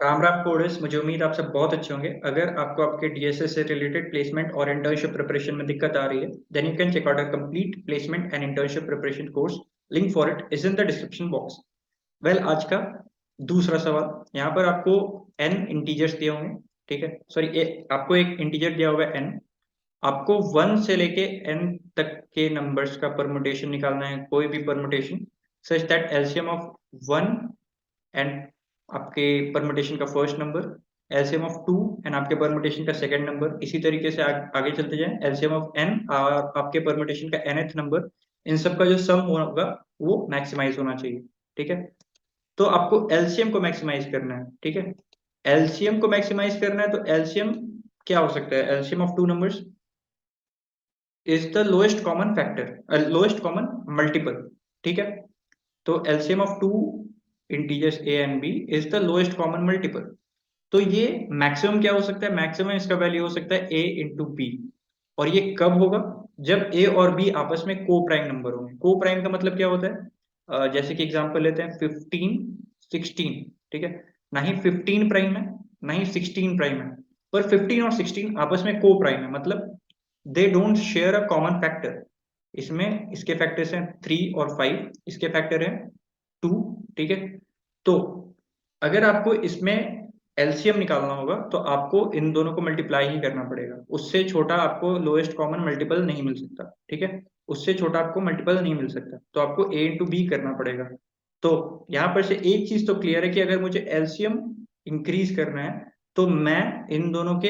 राम राम कोडेस, मुझे उम्मीद आप सब बहुत अच्छे होंगे। अगर आपको आपके डीएसएस से रिलेटेड प्लेसमेंट और इंटर्नशिप प्रिपरेशन में दिक्कत आ रही है, then you can check out a complete placement and internship preparation course. Link for it is in the description box. Well, आज का दूसरा सवाल। यहाँ पर आपको एन इंटीजर्स दिए होंगे, ठीक है। सॉरी, आपको एक इंटीजर दिया होगा एन। आपको 1 से लेके n तक के नंबर्स का परमुटेशन निकालना है, कोई भी permutation such that LCM of 1 and आपके परमुटेशन का first number, LCM of 2 and आपके परमुटेशन का सेकंड नंबर, इसी तरीके से आगे चलते जाएं, एलसीएम ऑफ n और आपके परमुटेशन का nth नंबर, इन सब का जो सम होगा वो मैक्सिमाइज होना चाहिए, ठीक है। तो आपको एलसीएम को मैक्सिमाइज करना है, ठीक है। एलसीएम को मैक्सिमाइज करना है तो एलसीएम क्या हो सकता है? LCM of two numbers is the lowest common factor, lowest common multiple, ठीक है। तो LCM of two integers A and B is the lowest common multiple. तो ये मैक्सिमम क्या हो सकता है? मैक्सिमम इसका वैल्यू हो सकता है ए इंटू बी। और ये कब होगा? जब ए और बी आपस में को प्राइम नंबर होंगे। को प्राइम का मतलब क्या होता है? जैसे कि एग्जांपल लेते हैं 15 16, ठीक है। ना ही 15 प्राइम है, ना ही 16 प्राइम है, पर 15 और 16 आपस में को प्राइम है, मतलब they don't share a common factor. इसमें इसके फैक्टर्स हैं 3 और 5, इसके फैक्टर है 2, ठीक है। तो अगर आपको इसमें एलसीएम निकालना होगा तो आपको इन दोनों को मल्टीप्लाई ही करना पड़ेगा। उससे छोटा आपको लोएस्ट कॉमन मल्टीपल नहीं मिल सकता, ठीक है। उससे छोटा आपको मल्टीपल नहीं मिल सकता, तो आपको ए इंटू बी करना पड़ेगा। तो यहाँ पर से एक चीज तो क्लियर है कि अगर मुझे एलसीएम इंक्रीज करना है तो मैं इन दोनों के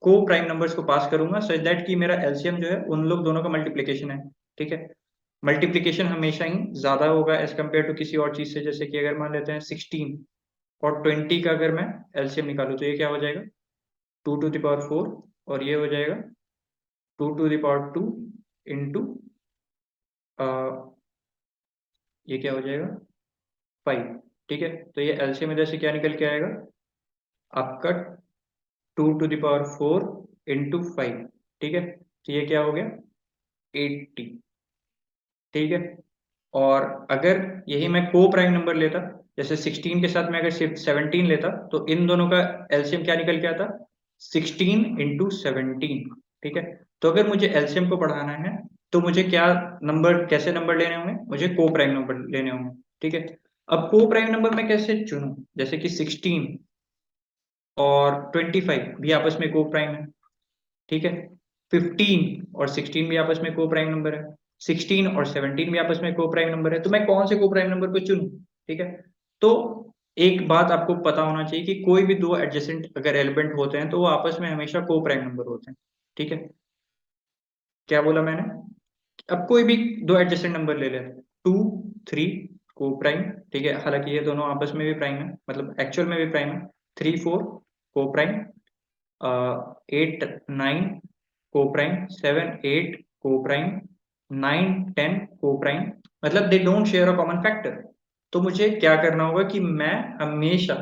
को प्राइम नंबर्स को पास करूंगा, सच दैट कि मेरा एलसीएम जो है उन लोग दोनों का मल्टीप्लीकेशन है, ठीक है। मल्टीप्लीकेशन हमेशा ही ज्यादा होगा एज कम्पेयर टू किसी और चीज से। जैसे कि अगर मान लेते हैं 16 और 20 का अगर मैं एलसीएम निकालूं तो ये क्या हो जाएगा? 2 टू द पावर 4, और ये हो जाएगा 2 टू द पावर 2 इंटू ये क्या हो जाएगा? 5, ठीक है। तो ये एलसीएम इधर से क्या निकल के आएगा आपका? 2 टू द पावर 4 इंटू 5, ठीक है। तो ये क्या हो गया? 80, ठीक है। और अगर यही मैं को प्राइम नंबर लेता, जैसे 16 के साथ मैं अगर सिर्फ 17 लेता, तो इन दोनों का एलसीएम क्या निकल के आता? 16 इंटू 17, ठीक है। तो अगर मुझे एलसीएम को बढ़ाना है तो मुझे क्या नंबर, कैसे नंबर लेने होंगे? मुझे को प्राइम नंबर लेने होंगे, ठीक है। अब को प्राइम नंबर मैं कैसे चुनूं? जैसे कि 16 और 25 भी आपस में को प्राइम है, ठीक है। 15 और 16 भी आपस में को प्राइम नंबर है। 16 और 17 भी आपस में को प्राइम नंबर है। तो मैं कौन से को प्राइम नंबर को चुनूं, ठीक है। तो एक बात आपको पता होना चाहिए कि कोई भी दो एडजेसेंट अगर एलिमेंट होते हैं तो वो आपस में हमेशा को प्राइम नंबर होते हैं, ठीक है। क्या बोला मैंने? अब कोई भी दो एडजेसेंट नंबर ले लें, 2 3 को प्राइम, ठीक है। हालांकि ये दोनों आपस में भी प्राइम है, मतलब एक्चुअल में भी प्राइम है। 3 4 को प्राइम, 8 9 को प्राइम, 7 8 को प्राइम, 9 10 को प्राइम, मतलब they don't share a common factor. तो मुझे क्या करना होगा कि मैं हमेशा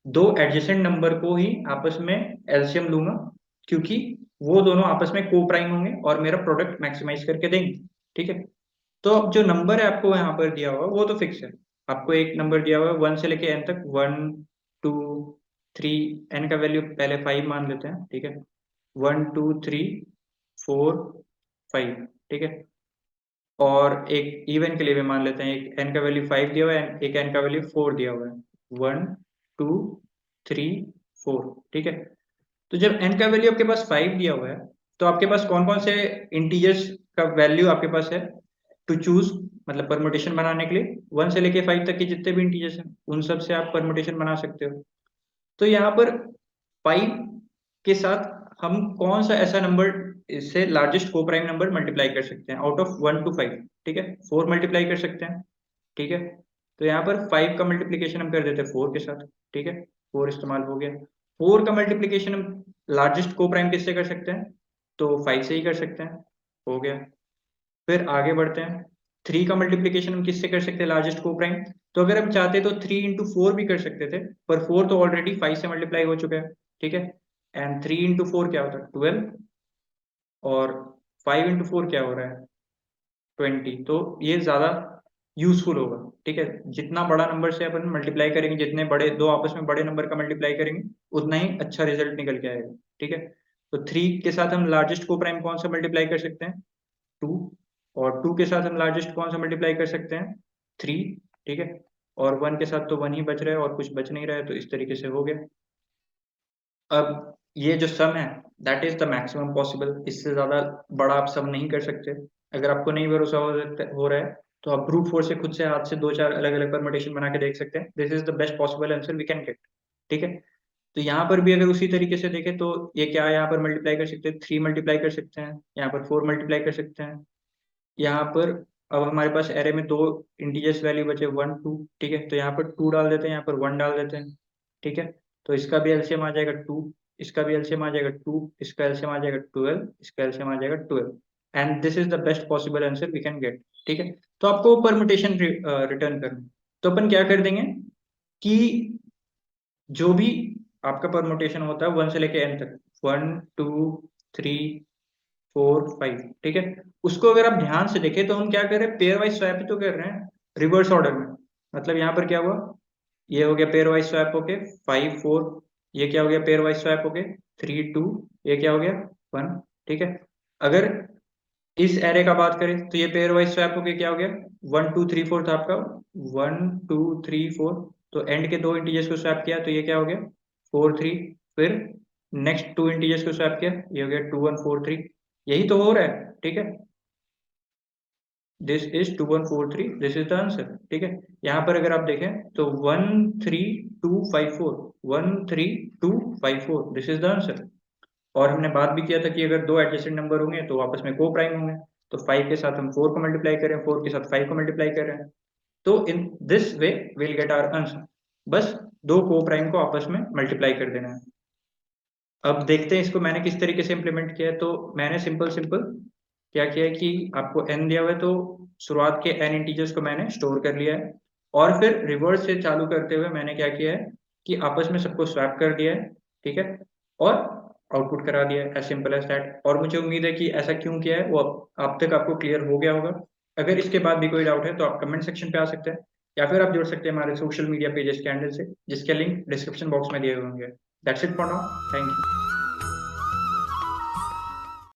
दो एडजेसेंट नंबर को ही आपस में एलसीएम लूंगा, क्योंकि वो दोनों आपस में को प्राइम होंगे और मेरा प्रोडक्ट मैक्सिमाइज करके देंगे, ठीक है। तो अब जो नंबर है आपको यहाँ पर दिया हुआ वो तो फिक्स है। आपको एक नंबर दिया हुआ है 1 से लेके एन तक, 1 2 3, एन का वैल्यू पहले 5 मान लेते हैं, ठीक है। 1 2 3 4 5, ठीक है। और एक इवन के लिए भी मान लेते हैं, एक एन का वैल्यू 5 दिया हुआ है, एक एन का वैल्यू 4 दिया हुआ है। 1 2 3 4, ठीक है। तो जब एन का वैल्यू आपके पास 5 दिया हुआ है, तो आपके पास कौन कौन से इंटीजर्स का वैल्यू आपके पास है टू चूज, मतलब परमुटेशन बनाने के लिए? 1 से लेके 5 तक के जितने भी इंटीजर्स हैं उन सब से आप परमुटेशन बना सकते हो। तो यहाँ पर 5 के साथ हम कौन सा ऐसा नंबर, इससे लार्जेस्ट को प्राइम नंबर मल्टीप्लाई कर सकते हैं आउट ऑफ 1 टू 5, ठीक है। 4 मल्टीप्लाई कर सकते हैं, ठीक है। तो यहाँ पर 5 का मल्टीप्लीकेशन हम कर देते हैं 4 के साथ, ठीक है। 4 इस्तेमाल हो गया। 4 का मल्टीप्लीकेशन हम लार्जेस्ट को प्राइम किससे कर सकते हैं? तो 5 से ही कर सकते हैं, हो गया। फिर आगे बढ़ते हैं। 3 का मल्टीप्लीकेशन हम किससे कर सकते हैं लार्जेस्ट को प्राइम? तो अगर हम चाहते तो 3 इंटू 4 भी कर सकते थे, पर 4 तो ऑलरेडी 5 से मल्टीप्लाई हो चुका है, ठीक है। एंड 3 इंटू 4 क्या होता है? 12, और 5 इंटू 4 क्या हो रहा है? 20। तो ये ज्यादा यूजफुल होगा। ठीक है, जितना बड़ा नंबर से अपन मल्टीप्लाई करेंगे, जितने बड़े दो आपस में बड़े नंबर का मल्टीप्लाई करेंगे, उतना ही अच्छा रिजल्ट निकल के आएगा। ठीक है, तो 3 के साथ हम लार्जेस्ट को प्राइम कौन सा मल्टीप्लाई कर सकते हैं? 2। और 2 के साथ हम लार्जेस्ट कौन सा मल्टीप्लाई कर सकते हैं? 3। ठीक है, और 1 के साथ तो 1 ही बच रहा है और कुछ बच नहीं रहा है, तो इस तरीके से हो गया। अब ये जो सम है that is the maximum possible, इससे ज्यादा बड़ा आप सम नहीं कर सकते। अगर आपको नहीं भरोसा हो रहा है तो आप ब्रूट फोर्स से खुद से हाथ से 2-4 अलग अलग परमुटेशन बना के देख सकते हैं। This is the best possible answer we can get. ठीक है, तो यहाँ पर भी अगर उसी तरीके से देखें तो ये क्या है, यहाँ पर मल्टीप्लाई कर सकते हैं, 3 मल्टीप्लाई कर सकते हैं, यहाँ पर 4 मल्टीप्लाई कर सकते हैं। यहाँ पर अब हमारे पास एरे में 2 इंटीजर्स वैल्यू बचे 1 2। ठीक है, तो यहाँ पर 2 डाल देते हैं, यहाँ पर 1 डाल देते हैं। ठीक है, तो इसका भी एलसीएम आ जाएगा 2, इसका भी एलसीएम आ जाएगा 2, इसका एलसीएम आ जाएगा 12, इसका एलसीएम आ जाएगा 12, and this is the best possible answer we can get. ठीक है, तो आपको परमुटेशन रिटर्न करना है। तो अपन क्या कर देंगे कि जो भी आपका परमुटेशन होता है 1 से लेके n तक, 1 2 3 4 5, ठीक है, उसको अगर आप ध्यान से देखें तो हम क्या कर रहे हैं, पेयर वाइज स्वैप ही तो कर रहे हैं, रिवर्स ऑर्डर में। मतलब यहाँ पर क्या हुआ, ये हो गया पेयर वाइज स्वैप होके 5 4, ये क्या हो गया पेयर वाइज स्वैप होके 3 2, ये क्या हो गया 1। ठीक है, अगर इस एरे का बात करें तो ये पेयर वाइज स्वैप होके क्या हो गया 1 2 3 4 था आपका, 1 2 3 4, तो एंड के दो इंटीजर्स को स्वैप किया तो ये क्या हो गया 4 3, फिर नेक्स्ट 2 इंटीजर्स को स्वैप किया, ये हो गया 2 1 4 3। यही तो हो रहा है। ठीक है, this is 2 1 4 3, this is the answer. ठीक है, यहाँ पर अगर आप देखें तो 1 3 2 5 4, 1 3 2 5 4, दिस इज द आंसर। और हमने बात भी किया था कि अगर दो एडजेसेंट नंबर होंगे तो आपस में को प्राइम होंगे, तो 5 के साथ हम 4 को मल्टीप्लाई करें, 4 के साथ 5 को मल्टीप्लाई कर रहे हैं, तो in this way will get our answer. बस दो को प्राइम को आपस में मल्टीप्लाई कर देना है। अब देखते हैं इसको मैंने किस तरीके से इम्प्लीमेंट किया है। तो मैंने सिंपल सिंपल क्या किया है कि आपको n दिया हुआ है, तो शुरुआत के n इंटीजर्स को मैंने स्टोर कर लिया है, और फिर रिवर्स से चालू करते हुए मैंने क्या किया है कि आपस में सबको स्वैप कर दिया है। ठीक है, और आउटपुट करा दिया है, एज सिंपल एज दैट। और मुझे उम्मीद है कि ऐसा क्यों किया है वो अब तक आपको क्लियर हो गया होगा। अगर इसके बाद भी कोई डाउट है तो आप कमेंट सेक्शन पे आ सकते हैं, या फिर आप जुड़ सकते हैं हमारे सोशल मीडिया पेजेस के हैंडल से, जिसके लिंक डिस्क्रिप्शन बॉक्स में दिए हुए होंगे। That's it for now, thank you.